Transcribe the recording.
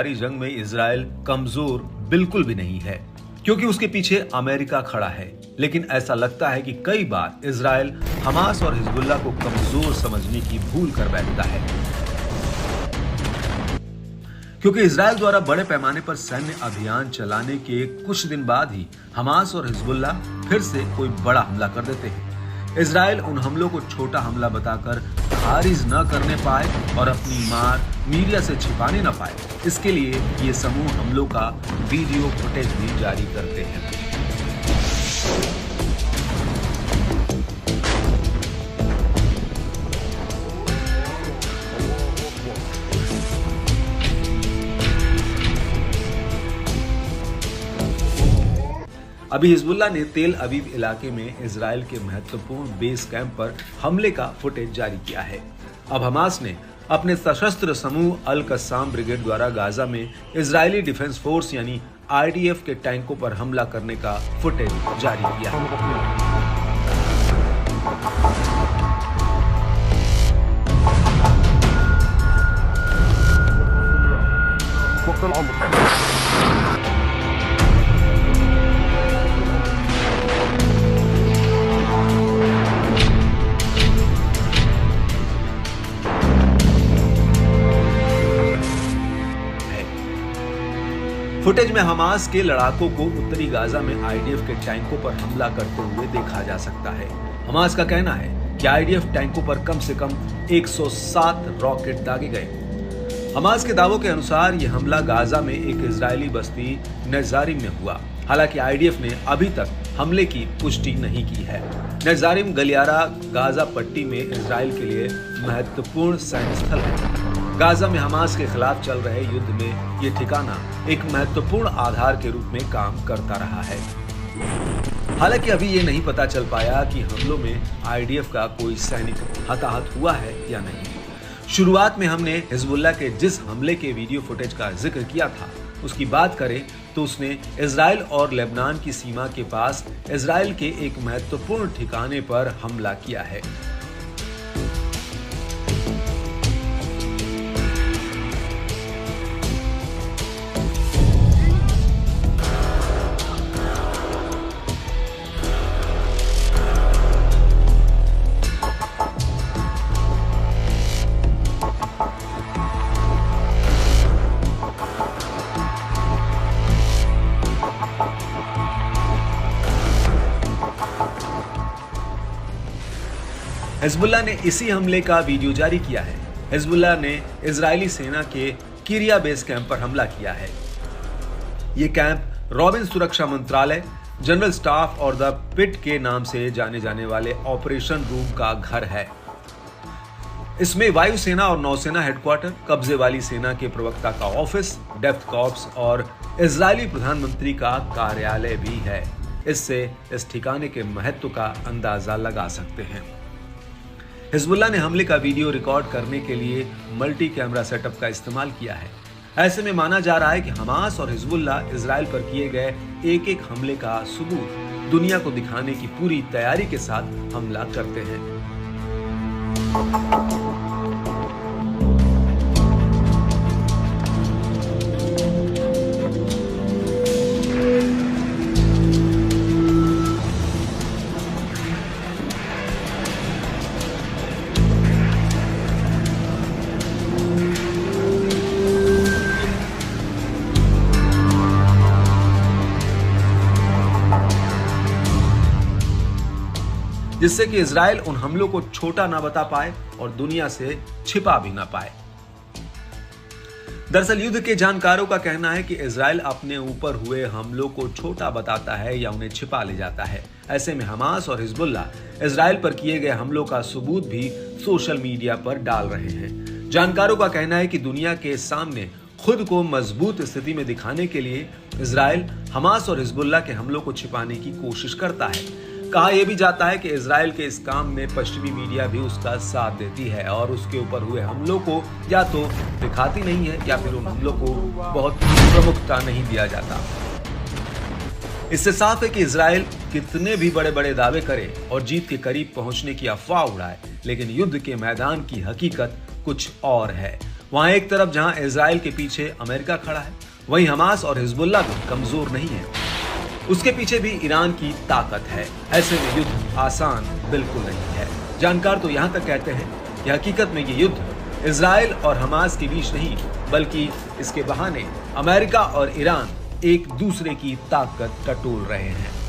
जारी जंग में इजराइल कमजोर बिल्कुल भी नहीं है, क्योंकि उसके पीछे अमेरिका खड़ा है। लेकिन ऐसा लगता है कि कई बार इजराइल हमास और हिजबुल्लाह को कमजोर समझने की भूल कर बैठता है, क्योंकि इजराइल द्वारा बड़े पैमाने पर सैन्य अभियान चलाने के कुछ दिन बाद ही हमास और हिजबुल्लाह फिर से कोई बड़ा हमला कर देते हैं। इजराइल उन हमलों को छोटा हमला बताकर खारिज न करने पाए और अपनी मार मीडिया से छिपाने न पाए, इसके लिए ये समूह हमलों का वीडियो फुटेज भी जारी करते हैं। अभी हिजबुल्लाह ने तेल अवीव इलाके में इजराइल के महत्वपूर्ण बेस कैंप पर हमले का फुटेज जारी किया है। अब हमास ने अपने सशस्त्र समूह अल कस्साम ब्रिगेड द्वारा गाजा में इजरायली डिफेंस फोर्स यानी IDF के टैंकों पर हमला करने का फुटेज जारी किया है। फुटेज में हमास के लड़ाकों को उत्तरी गाजा में IDF के टैंकों पर हमला करते हुए देखा जा सकता है। हमास का कहना है कि IDF टैंकों पर कम से कम 107 रॉकेट दागे गए। हमास के दावों के अनुसार यह हमला गाजा में एक इजरायली बस्ती नेजारिम में हुआ। हालांकि IDF ने अभी तक हमले की पुष्टि नहीं की है। नेजारिम गलियारा गाजा पट्टी में इजराइल के लिए महत्वपूर्ण सैन्य स्थल है। गाजा में हमास के खिलाफ चल रहे युद्ध में ये ठिकाना एक महत्वपूर्ण आधार के रूप में काम करता रहा है। हालांकि अभी ये नहीं पता चल पाया कि हमलों में IDF का कोई सैनिक हताहत हुआ है या नहीं। शुरुआत में हमने हिजबुल्लाह के जिस हमले के वीडियो फुटेज का जिक्र किया था उसकी बात करें तो उसने इजराइल और लेबनान की सीमा के पास इजराइल के एक महत्वपूर्ण ठिकाने पर हमला किया है। हिजबुल्लाह ने इसी हमले का वीडियो जारी किया है। हिजबुल्लाह ने इजरायली सेना के किरिया बेस कैंप पर हमला किया है। ये कैंप रॉबिन सुरक्षा मंत्रालय, जनरल स्टाफ और द पिट के नाम से जाने जाने वाले ऑपरेशन रूम का घर है। इसमें वायुसेना और नौसेना हेडक्वार्टर, कब्जे वाली सेना के प्रवक्ता का ऑफिस, डेप्थ कॉर्प्स और इजरायली प्रधानमंत्री का कार्यालय भी है। इससे इस ठिकाने के महत्व का अंदाजा लगा सकते हैं। हिजबुल्लाह ने हमले का वीडियो रिकॉर्ड करने के लिए मल्टी कैमरा सेटअप का इस्तेमाल किया है। ऐसे में माना जा रहा है कि हमास और हिजबुल्लाह इजराइल पर किए गए एक एक हमले का सबूत दुनिया को दिखाने की पूरी तैयारी के साथ हमला करते हैं। जिससे कि इजराइल उन हमलों को छोटा ना बता पाए और दुनिया से छिपा भी ना पाए। दरअसल युद्ध के जानकारों का कहना है कि इजराइल अपने ऊपर हुए हमलों को छोटा बताता है या उन्हें छिपा ले जाता है। ऐसे में हमास और हिजबुल्लाह इजराइल पर किए गए हमलों का सबूत भी सोशल मीडिया पर डाल रहे हैं। जानकारों का कहना है कि दुनिया के सामने खुद को मजबूत स्थिति में दिखाने के लिए इजराइल हमास और हिजबुल्लाह के हमलों को छिपाने की कोशिश करता है। कहा यह भी जाता है कि इजराइल के इस काम में पश्चिमी मीडिया भी उसका साथ देती है और उसके ऊपर हुए हमलों को या तो दिखाती नहीं है या फिर उन हमलों को बहुत प्रमुखता नहीं दिया जाता। इससे साफ है कि इजराइल कितने भी बड़े बड़े दावे करे और जीत के करीब पहुंचने की अफवाह उड़ाए, लेकिन युद्ध के मैदान की हकीकत कुछ और है। वहां एक तरफ जहां इजराइल के पीछे अमेरिका खड़ा है, वहीं हमास और हिजबुल्लाह भी कमजोर नहीं है। उसके पीछे भी ईरान की ताकत है। ऐसे में युद्ध आसान बिल्कुल नहीं है। जानकार तो यहां तक कहते हैं कि हकीकत में ये युद्ध इजराइल और हमास के बीच नहीं, बल्कि इसके बहाने अमेरिका और ईरान एक दूसरे की ताकत टटोल रहे हैं।